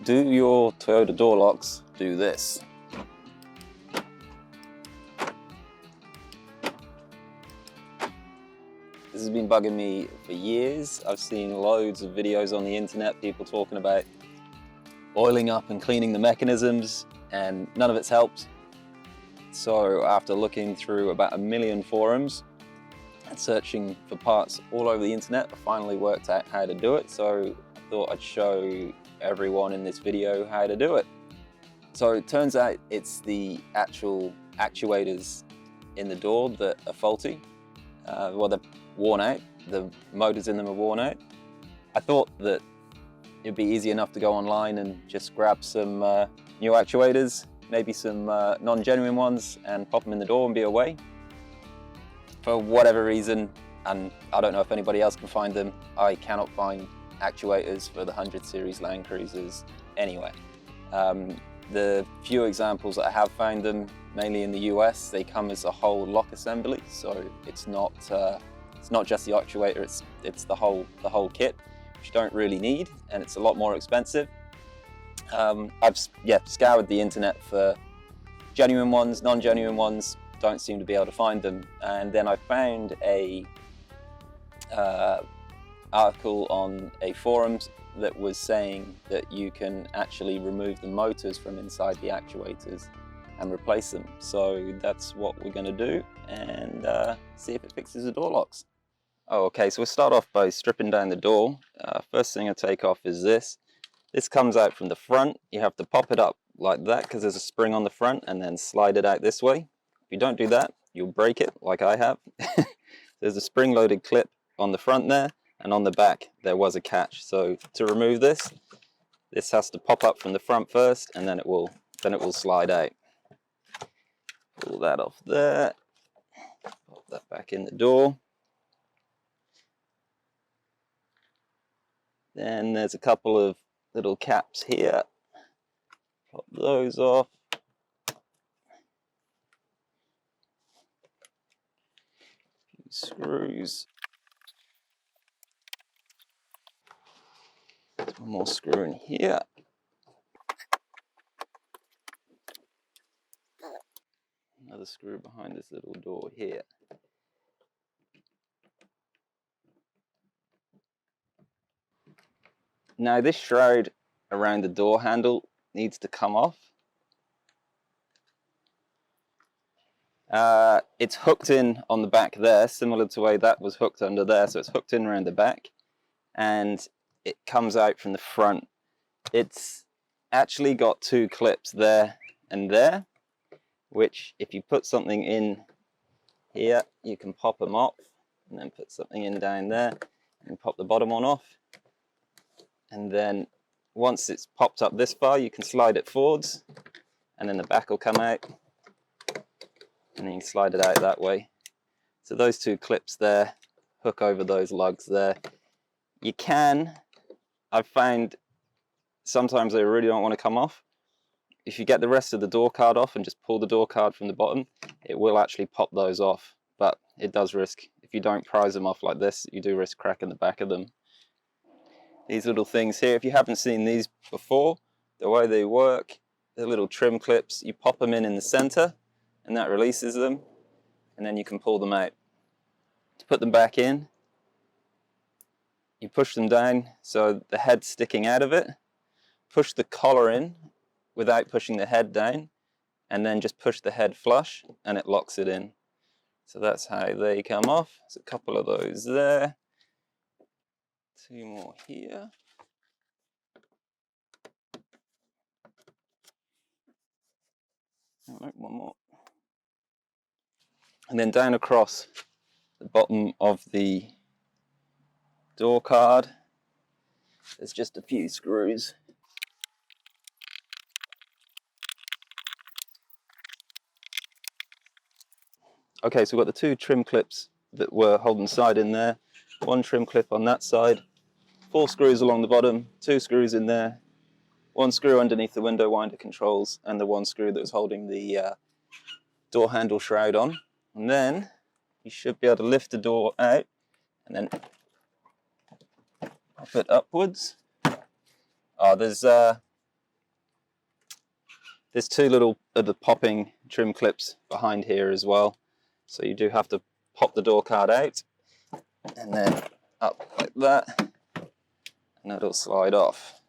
Do your Toyota door locks do this? This has been bugging me for years. I've seen loads of videos on the internet, people talking about oiling up and cleaning the mechanisms, and none of it's helped. So after looking through about 1 million forums and searching for parts all over the internet, I finally worked out how to do it. So I thought I'd show everyone in this video how to do it. So it turns out it's the actual actuators in the door that are faulty. Well, they're worn out, the motors in them are worn out. I thought that it'd be easy enough to go online and just grab some new actuators, maybe some non-genuine ones, and pop them in the door and be away. For whatever reason, and I don't know if anybody else can find them, I cannot find actuators for the 100 series Land Cruisers anywhere. The few examples that I have found them, mainly in the US, they come as a whole lock assembly, so it's not just the actuator, it's the whole kit, which you don't really need, and it's a lot more expensive. I've scoured the internet for genuine ones, non-genuine ones, don't seem to be able to find them, and then I found a article on a forum that was saying that you can actually remove the motors from inside the actuators and replace them. So that's what we're going to do, and see if it fixes the door locks. Oh, okay, so we'll start off by stripping down the door. First thing I take off is this. This comes out from the front. You have to pop it up like that because there's a spring on the front, and then slide it out this way. If you don't do that, you'll break it like I have. There's a spring-loaded clip on the front there, and on the back there was a catch. So to remove this has to pop up from the front first, and then it will slide out. Pull that off there, pop that back in the door. Then there's a couple of little caps here, pop those off. Screws. There's one more screw in here. Another screw behind this little door here. Now this shroud around the door handle needs to come off. It's hooked in on the back there, similar to the way that was hooked under there, so it's hooked in around the back, and it comes out from the front. It's actually got two clips there and there, which if you put something in here, you can pop them off, and then put something in down there, and pop the bottom one off. And then once it's popped up this far, you can slide it forwards, and then the back will come out, and then you can slide it out that way. So those two clips there hook over those lugs there. You can, I've found sometimes they really don't want to come off. If you get the rest of the door card off and just pull the door card from the bottom, it will actually pop those off, but it does risk, if you don't prise them off like this, you do risk cracking the back of them. These little things here, if you haven't seen these before, the way they work, they're little trim clips. You pop them in the center, and that releases them, and then you can pull them out. To put them back in, you push them down so the head's sticking out of it, push the collar in without pushing the head down, and then just push the head flush, and it locks it in. So that's how they come off. There's a couple of those there. Two more here. Oh, no, one more. And then down across the bottom of the door card, there's just a few screws. Okay, so we've got the two trim clips that were holding the side in there, one trim clip on that side, 4 screws along the bottom, 2 screws in there, 1 screw underneath the window winder controls, and the 1 screw that was holding the door handle shroud on. And then you should be able to lift the door out and then pop it upwards. Oh, there's There's two little the popping trim clips behind here as well, so you do have to pop the door card out and then up like that, and it'll slide off.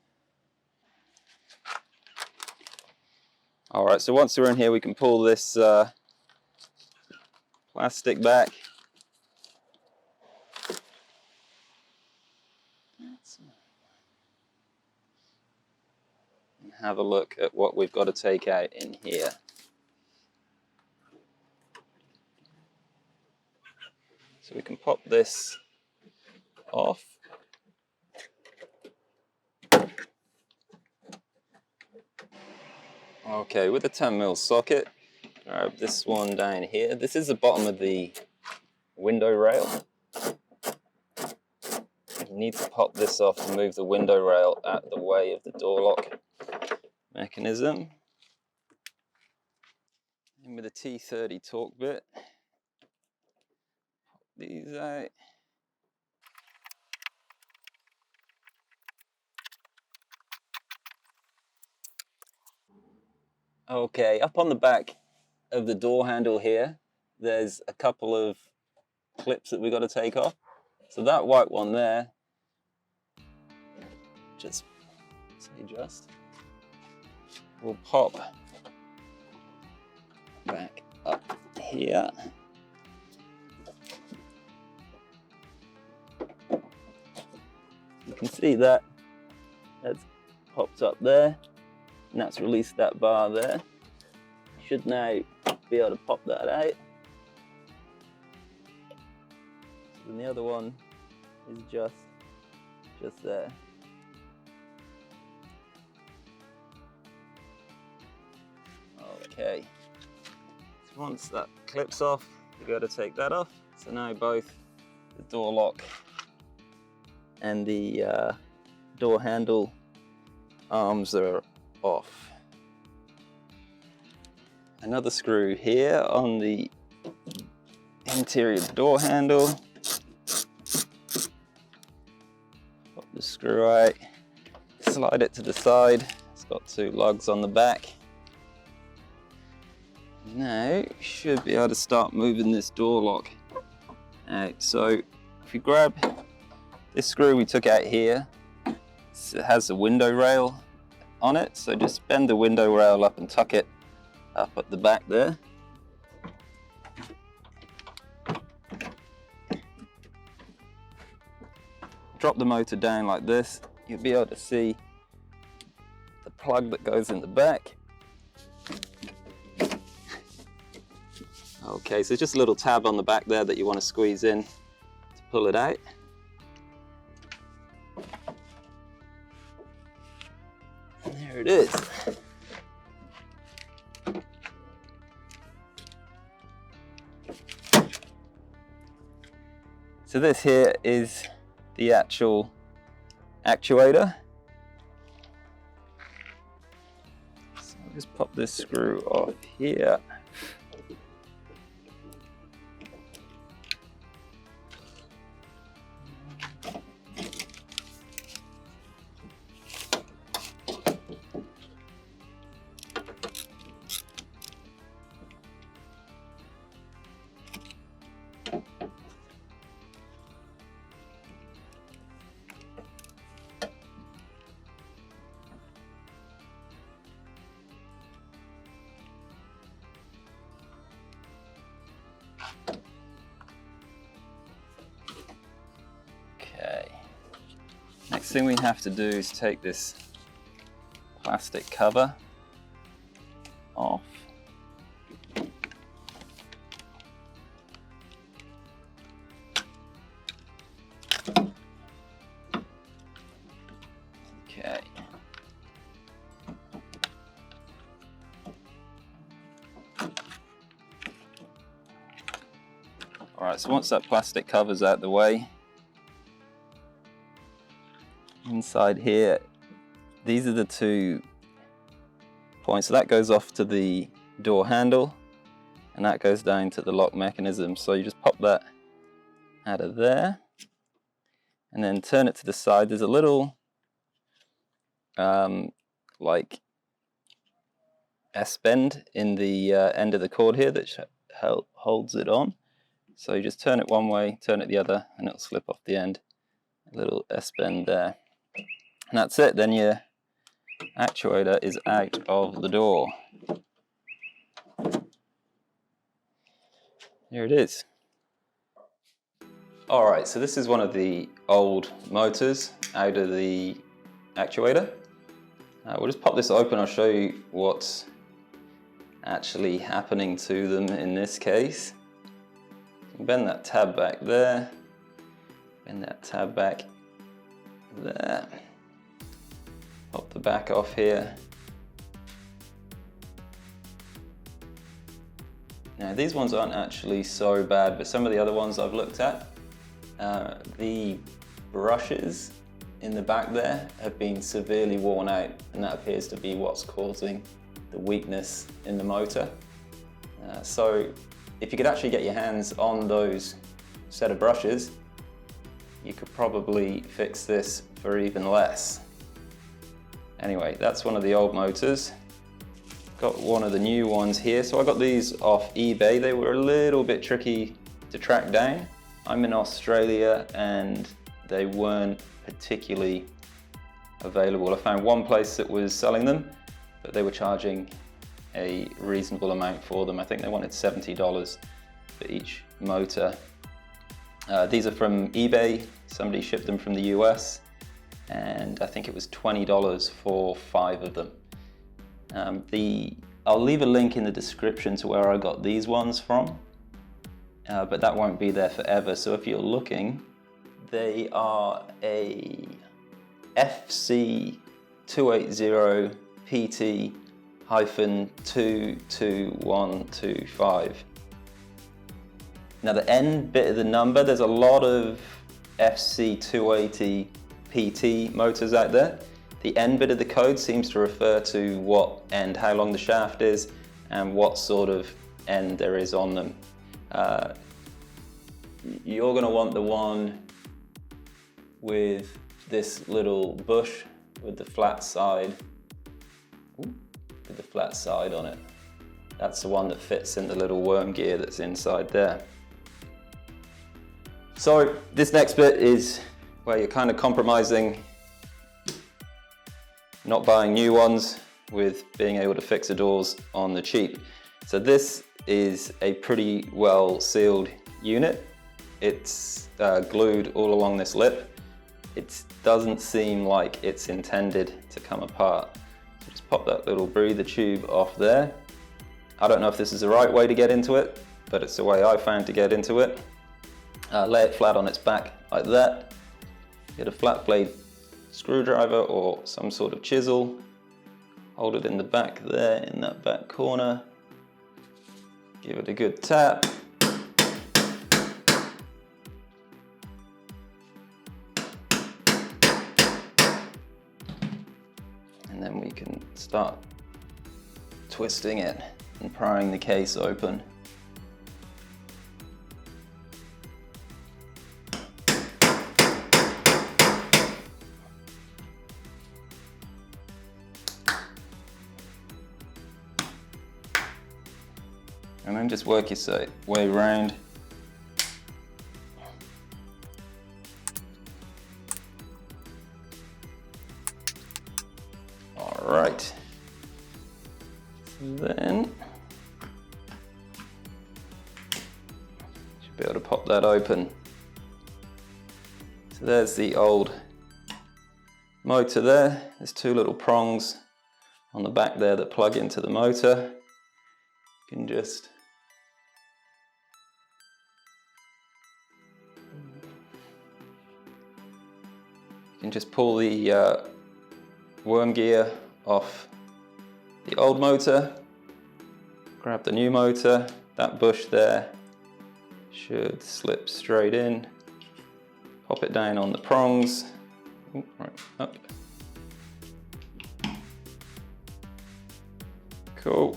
Alright, so once we're in here, we can pull this plastic back. And have a look at what we've got to take out in here. So we can pop this off. Okay, with the 10mm socket, grab this one down here. This is the bottom of the window rail. You need to pop this off to move the window rail out of the way of the door lock mechanism. And with a T30 torque bit, pop these out. Okay, up on the back of the door handle here, there's a couple of clips that we've got to take off. So that white one there, will pop back up here. You can see that that's popped up there, and that's released that bar there. You should now be able to pop that out. And the other one is just there. Okay, so once that clips off, you got to take that off. So now both the door lock and the door handle arms are off. Another screw here on the interior door handle. Pop the screw out, slide it to the side. It's got two lugs on the back. Now you should be able to start moving this door lock out. So if you grab this screw we took out here, it has a window rail on it, so just bend the window rail up and tuck it up at the back there. Drop the motor down like this, you'll be able to see the plug that goes in the back. Okay, so just a little tab on the back there that you want to squeeze in to pull it out. And there it is. So this here is the actual actuator. So I'll just pop this screw off here. Next thing we have to do is take this plastic cover off. Okay. All right, so once that plastic cover's out the way, inside here, these are the 2 points. So that goes off to the door handle and that goes down to the lock mechanism. So you just pop that out of there and then turn it to the side. There's a little like S-bend in the end of the cord here that holds it on. So you just turn it one way, turn it the other, and it'll slip off the end. A little S-bend there. And that's it, then your actuator is out of the door. Here it is. Alright, so this is one of the old motors out of the actuator. We'll just pop this open, I'll show you what's actually happening to them in this case. Bend that tab back there, bend that tab back there, pop the back off here. Now these ones aren't actually so bad, but some of the other ones I've looked at, the brushes in the back there have been severely worn out, and that appears to be what's causing the weakness in the motor. So if you could actually get your hands on those set of brushes, you could probably fix this for even less. Anyway, that's one of the old motors. Got one of the new ones here. So I got these off eBay. They were a little bit tricky to track down. I'm in Australia and they weren't particularly available. I found one place that was selling them, but they were charging a reasonable amount for them. I think they wanted $70 for each motor. These are from eBay. Somebody shipped them from the US, and I think it was $20 for 5 of them. I'll leave a link in the description to where I got these ones from, but that won't be there forever. So if you're looking, they are a FC280 PT-22125. Now the end bit of the number, there's a lot of FC280 PT motors out there. The end bit of the code seems to refer to what end, how long the shaft is, and what sort of end there is on them. You're going to want the one with this little bush with the flat side, on it. That's the one that fits in the little worm gear that's inside there. So this next bit is where you're kind of compromising not buying new ones with being able to fix the doors on the cheap. So this is a pretty well sealed unit. It's glued all along this lip. It doesn't seem like it's intended to come apart. So just pop that little breather tube off there. I don't know if this is the right way to get into it, but it's the way I found to get into it. Lay it flat on its back like that. Get a flat blade screwdriver or some sort of chisel. Hold it in the back there, in that back corner. Give it a good tap. And then we can start twisting it and prying the case open. And then just work your way around. All right. Then should be able to pop that open. So there's the old motor there. There's 2 little prongs on the back there that plug into the motor. You can just pull the worm gear off the old motor, grab the new motor. That bush there should slip straight in. Pop it down on the prongs. Ooh, right up. Cool.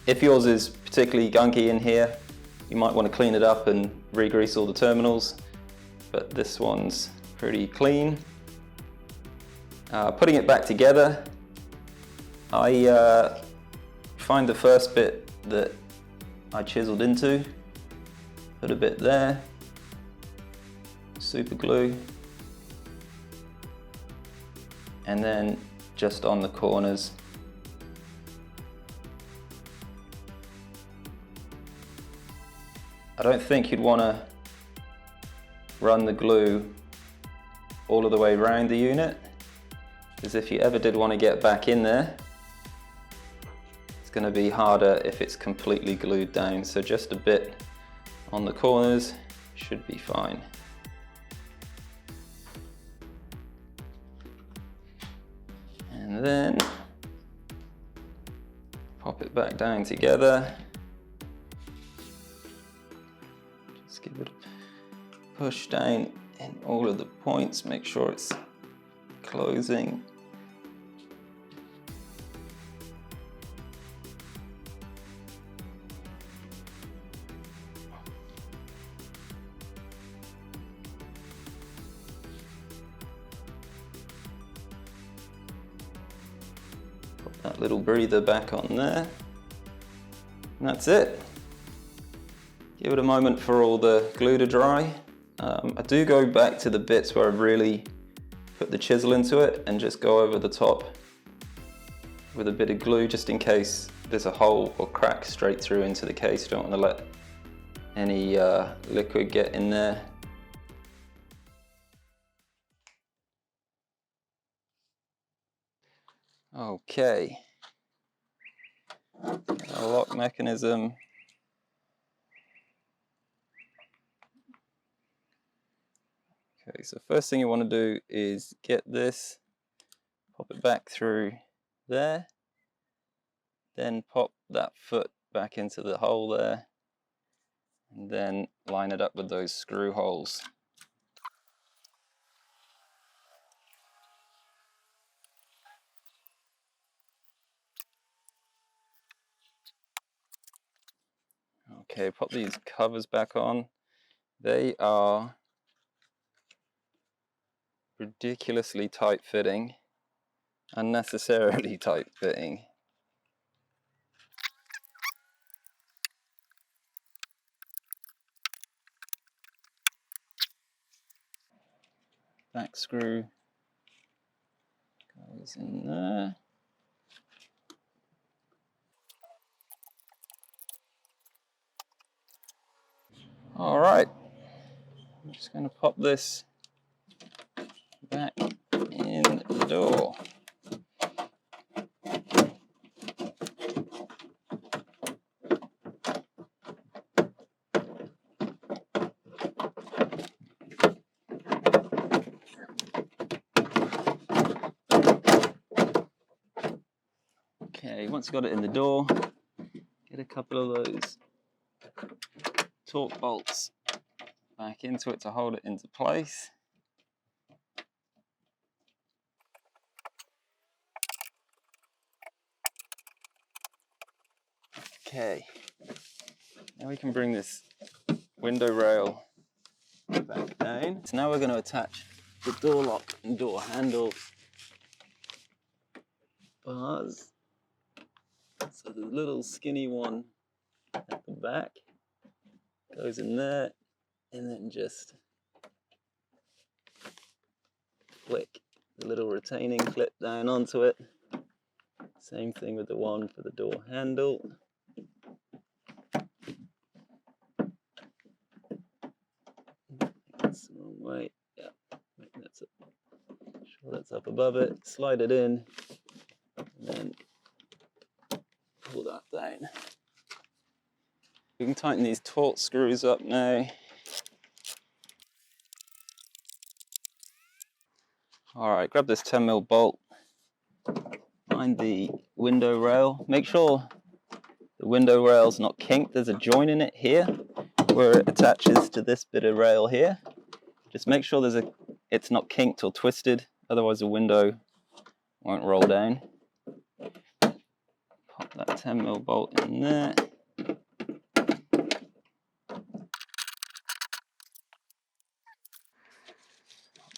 If yours is particularly gunky in here, you might want to clean it up and re-grease all the terminals, but this one's pretty clean. Putting it back together, I find the first bit that I chiseled into, put a bit there, super glue, and then just on the corners. I don't think you'd want to run the glue all of the way around the unit, because if you ever did want to get back in there, it's going to be harder if it's completely glued down. So just a bit on the corners should be fine. And then pop it back down together. Just give it a push down in all of the points, make sure it's closing. Put that little breather back on there. And that's it. Give it a moment for all the glue to dry. I do go back to the bits where I really put the chisel into it and just go over the top with a bit of glue, just in case there's a hole or crack straight through into the case. You don't want to let any liquid get in there. Okay, a lock mechanism. Okay, so first thing you want to do is get this, pop it back through there, then pop that foot back into the hole there, and then line it up with those screw holes. Okay, pop these covers back on. They are ridiculously tight fitting, unnecessarily tight fitting. Back screw goes in there. All right, I'm just going to pop this back in the door. Okay, once you've got it in the door, get a couple of those torque bolts back into it to hold it into place. Okay, now we can bring this window rail back down. So now we're going to attach the door lock and door handle bars. So the little skinny one at the back goes in there, and then just flick the little retaining clip down onto it. Same thing with the one for the door handle. That's the wrong way. Yeah, that's it. Sure that's up above it. Slide it in, and then pull that down. We can tighten these torque screws up now. All right, grab this 10mm bolt, find the window rail. Make sure the window rail's not kinked. There's a joint in it here where it attaches to this bit of rail here. Just make sure it's not kinked or twisted, otherwise the window won't roll down. Pop that 10mm bolt in there.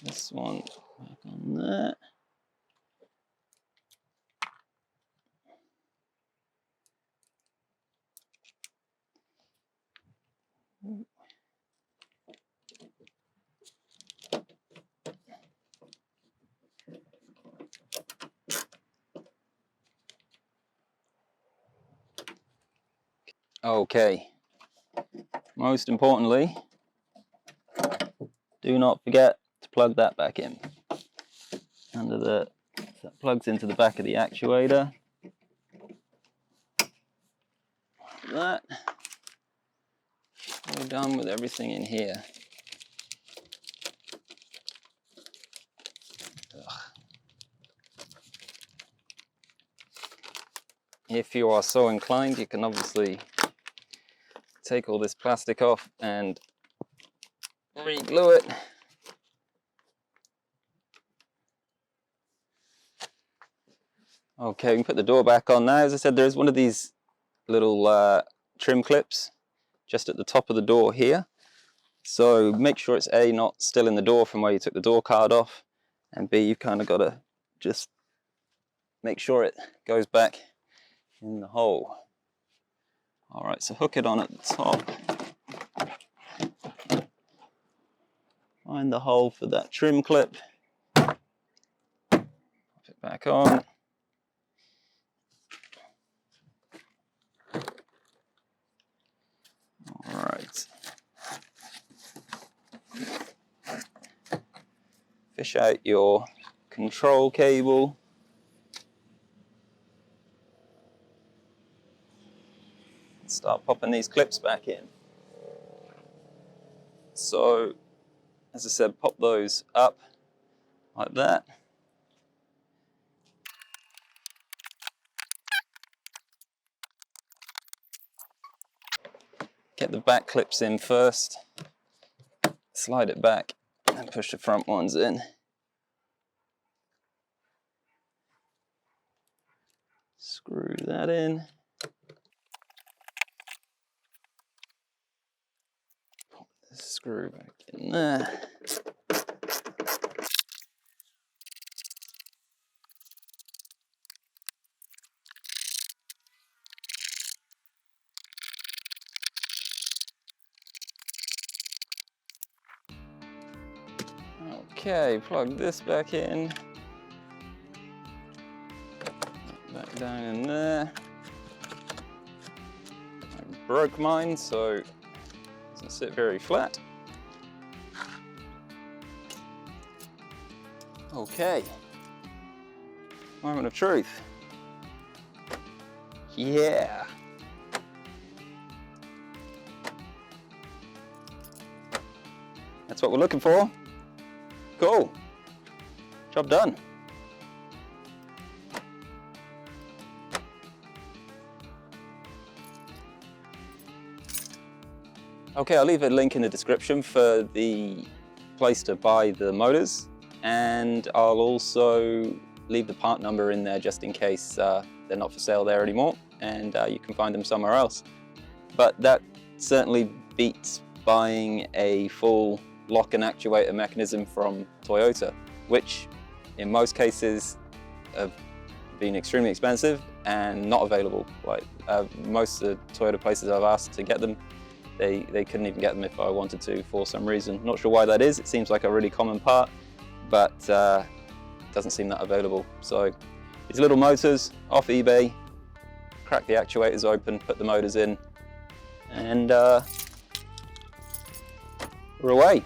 This one back on there. Okay, most importantly, do not forget to plug that back in. So that plugs into the back of the actuator. Like that. We're done with everything in here. If you are so inclined, you can obviously take all this plastic off and re-glue it. Okay, we can put the door back on now. As I said, there's one of these little trim clips just at the top of the door here. So make sure it's A, not still in the door from where you took the door card off, and B, you've kind of got to just make sure it goes back in the hole. All right, so hook it on at the top. Find the hole for that trim clip. Pop it back on. All right. Fish out your control cable. Start popping these clips back in. So, as I said, pop those up like that. Get the back clips in first. Slide it back and push the front ones in. Screw that in. Pop the screw back in there. Okay, plug this back in. Back down in there. I broke mine, so it doesn't sit very flat. Okay. Moment of truth. Yeah. That's what we're looking for. Cool. Job done. Okay, I'll leave a link in the description for the place to buy the motors, and I'll also leave the part number in there just in case they're not for sale there anymore, and you can find them somewhere else. But that certainly beats buying a full lock and actuator mechanism from Toyota, which in most cases have been extremely expensive and not available. Like most of the Toyota places I've asked to get them, they couldn't even get them if I wanted to for some reason. Not sure why that is. It seems like a really common part, but doesn't seem that available. So these little motors off eBay, crack the actuators open, put the motors in, and we're away.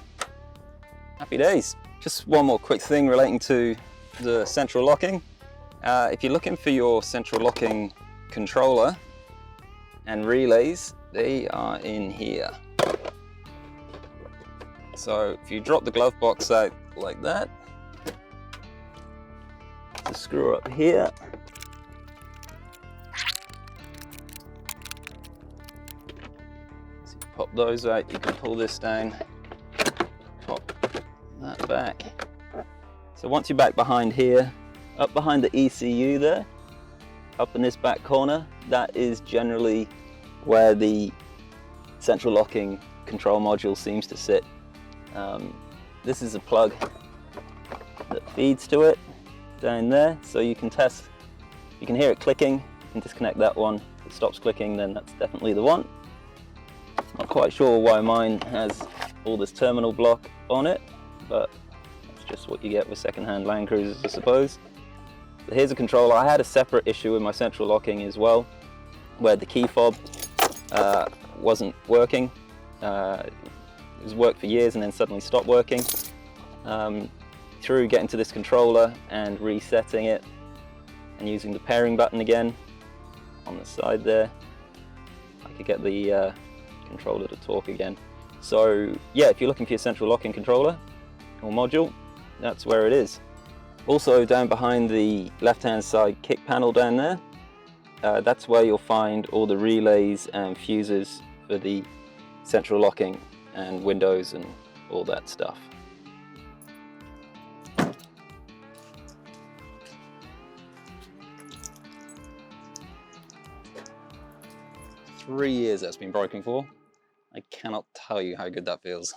Happy days. Just one more quick thing relating to the central locking. If you're looking for your central locking controller and relays, they are in here. So if you drop the glove box out like that, the screw up here, so you pop those out, you can pull this down, pop that back. So once you're back behind here, up behind the ECU there, up in this back corner, that is generally where the central locking control module seems to sit. This is a plug that feeds to it down there, so you can test, you can hear it clicking, you can disconnect that one. If it stops clicking, then that's definitely the one. Not quite sure why mine has all this terminal block on it, but that's just what you get with second-hand Land Cruisers, I suppose. But here's a controller. I had a separate issue with my central locking as well, where the key fob wasn't working. It was worked for years and then suddenly stopped working. Through getting to this controller and resetting it and using the pairing button again on the side there, I could get the controller to talk again. So yeah, if you're looking for your central locking controller or module, that's where it is. Also down behind the left hand side kick panel down there, that's where you'll find all the relays and fuses for the central locking and windows and all that stuff. "3 years that's been broken for. I cannot tell you how good that feels."